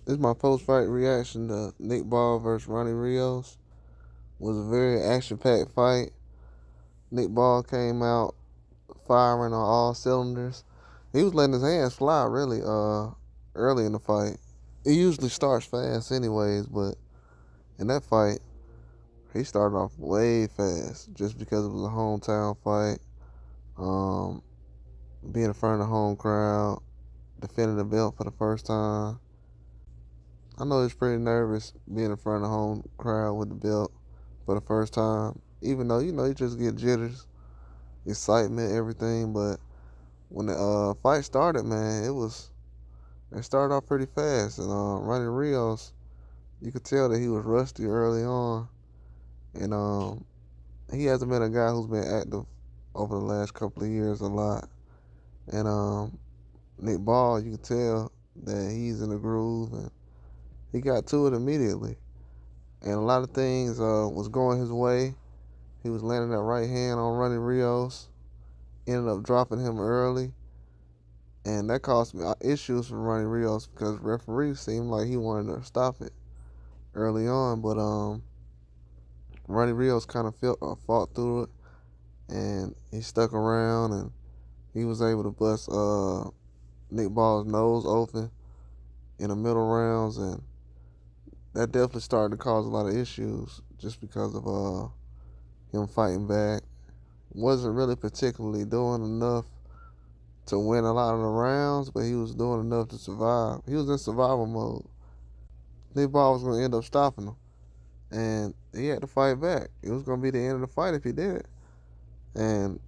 This is my post-fight reaction to Nick Ball versus Ronny Rios. It was a very action-packed fight. Nick Ball came out firing on all cylinders. He was letting his hands fly really early in the fight. He usually starts fast anyways, but in that fight, he started off way fast just because it was a hometown fight. Being in front of the home crowd, defending the belt for the first time. I know he's pretty nervous being in front of the home crowd with the belt for the first time. Even though, you just get jitters, excitement, everything. But when the fight started, man, it started off pretty fast. And Ronny Rios, you could tell that he was rusty early on. And he hasn't been a guy who's been active over the last couple of years a lot. And Nick Ball, you can tell that he's in the groove, and he got to it immediately. And a lot of things was going his way. He was landing that right hand on Ronny Rios, ended up dropping him early, and that caused me issues for Ronny Rios because the referee seemed like he wanted to stop it early on, but Ronny Rios kind of fought through it, and he stuck around, and he was able to bust Nick Ball's nose open in the middle rounds, and that definitely started to cause a lot of issues just because of him fighting back. Wasn't really particularly doing enough to win a lot of the rounds, but he was doing enough to survive. He was in survival mode. Nick Ball was going to end up stopping him, and he had to fight back. It was going to be the end of the fight if he did it. And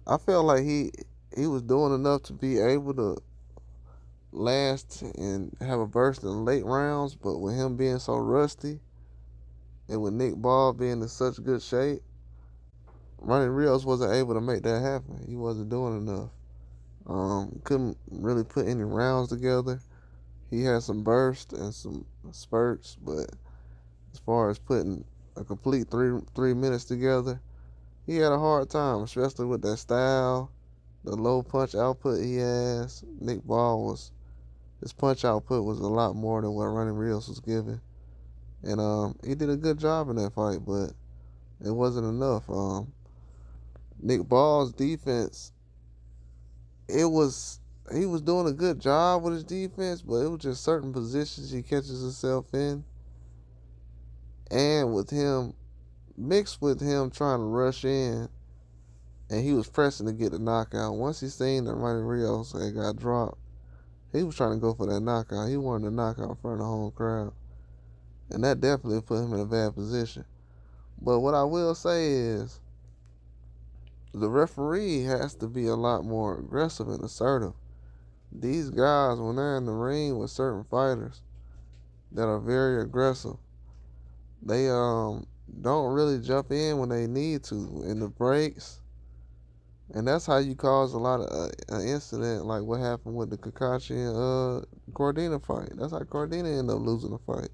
I felt like he was doing enough to be able to last and have a burst in the late rounds, but with him being so rusty and with Nick Ball being in such good shape, Ronny Rios wasn't able to make that happen. He wasn't doing enough. Couldn't really put any rounds together. He had some bursts and some spurts, but as far as putting a complete three minutes together, he had a hard time, especially with that style, the low punch output he has. Nick Ball his punch output was a lot more than what Ronny Rios was giving. And he did a good job in that fight, but it wasn't enough. Nick Ball's defense, he was doing a good job with his defense, but it was just certain positions he catches himself in. And with him, mixed with him trying to rush in, and he was pressing to get the knockout. Once he seen that Ronny Rios had got dropped, he was trying to go for that knockout. He wanted to knock out in front of the home crowd. And that definitely put him in a bad position. But what I will say is, the referee has to be a lot more aggressive and assertive. These guys, when they're in the ring with certain fighters that are very aggressive, they don't really jump in when they need to in the breaks. And that's how you cause a lot of an incident like what happened with the Kakashi and Cordina fight. That's how Cordina ended up losing the fight.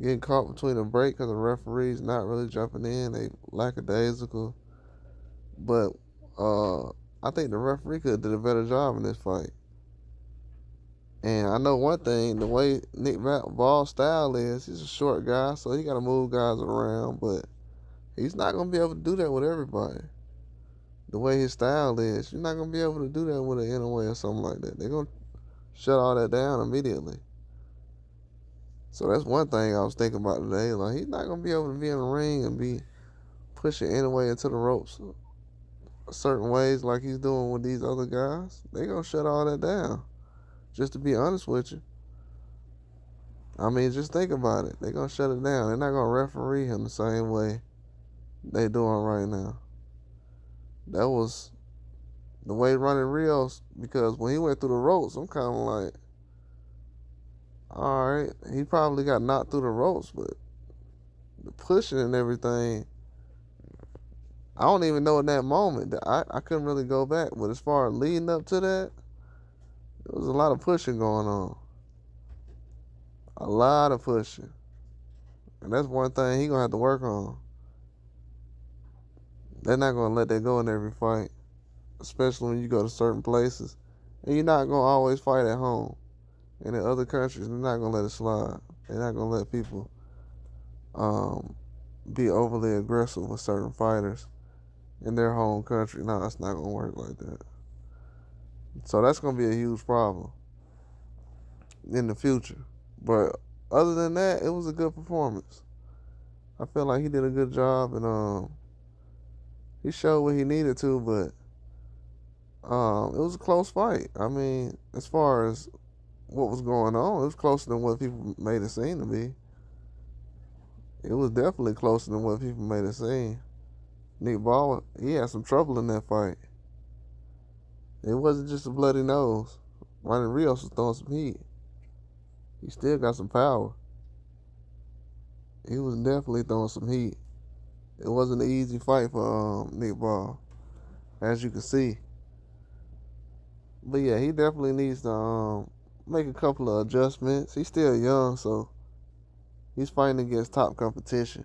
Getting caught between a break because the referee's not really jumping in. They lackadaisical. But I think the referee could have did a better job in this fight. And I know one thing, the way Nick Ball's style is, he's a short guy, so he got to move guys around. But he's not going to be able to do that with everybody. The way his style is, you're not going to be able to do that with an Inoue or something like that. They're going to shut all that down immediately. So that's one thing I was thinking about today. Like, he's not going to be able to be in the ring and be pushing Inoue into the ropes certain ways like he's doing with these other guys. They're going to shut all that down. Just to be honest with you. I mean, just think about it. They're going to shut it down. They're not going to referee him the same way they doing right now. That was the way Ronny Rios, because when he went through the ropes, I'm kind of like, all right, he probably got knocked through the ropes, but the pushing and everything, I don't even know in that moment. I couldn't really go back, but as far as leading up to that, there was a lot of pushing going on. A lot of pushing. And that's one thing he's going to have to work on. They're not going to let that go in every fight, especially when you go to certain places. And you're not going to always fight at home. And in other countries, they're not gonna let it slide. They're not gonna let people um, be overly aggressive with certain fighters in their home country. No, that's not gonna work like that. So that's gonna be a huge problem in the future. But other than that, it was a good performance. I feel like he did a good job, and he showed what he needed to. But it was a close fight. I mean, as far as what was going on, it was closer than what people made it seem to be. It was definitely closer than what people made it seem. Nick Ball, he had some trouble in that fight. It wasn't just a bloody nose. Ronny Rios was throwing some heat. He still got some power. He was definitely throwing some heat. It wasn't an easy fight for Nick Ball, as you can see. But yeah, he definitely needs to make a couple of adjustments. He's still young, so he's fighting against top competition.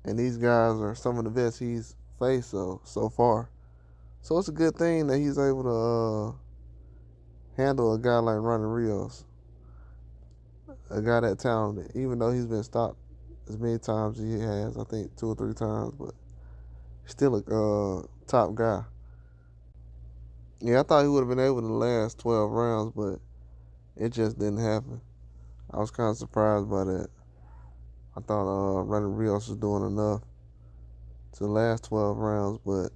And these guys are some of the best he's faced so far. So it's a good thing that he's able to handle a guy like Ronny Rios, a guy that talented, even though he's been stopped as many times as he has, I think 2 or 3 times, but still a top guy. Yeah, I thought he would have been able to last 12 rounds, but it just didn't happen. I was kind of surprised by that. I thought Ronny Rios was doing enough to last 12 rounds, but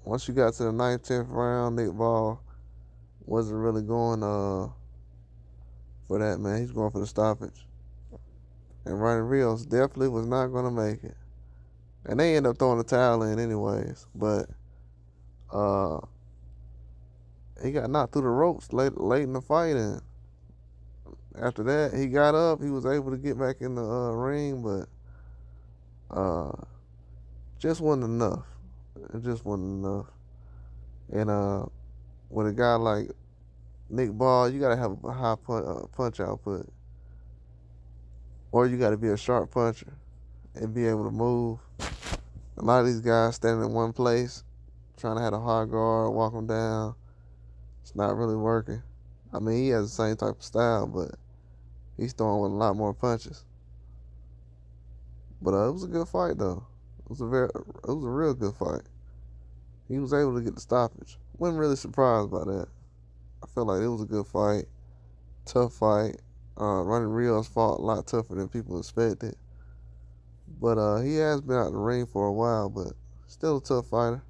once you got to the 9th, 10th round, Nick Ball wasn't really going for that, man. He's going for the stoppage. And Ronny Rios definitely was not going to make it. And they ended up throwing the towel in anyways. But he got knocked through the ropes late in the fight. And after that, he got up. He was able to get back in the ring, but just wasn't enough. It just wasn't enough. And with a guy like Nick Ball, you got to have a high punch output. Or you got to be a sharp puncher and be able to move. A lot of these guys standing in one place, trying to have a hard guard, walk them down. It's not really working. I mean, he has the same type of style, but he's throwing with a lot more punches. But it was a good fight, though. It was a real good fight. He was able to get the stoppage. Wasn't really surprised by that. I felt like it was a good fight, tough fight. Ronny Rios fought a lot tougher than people expected. But he has been out in the ring for a while, but still a tough fighter.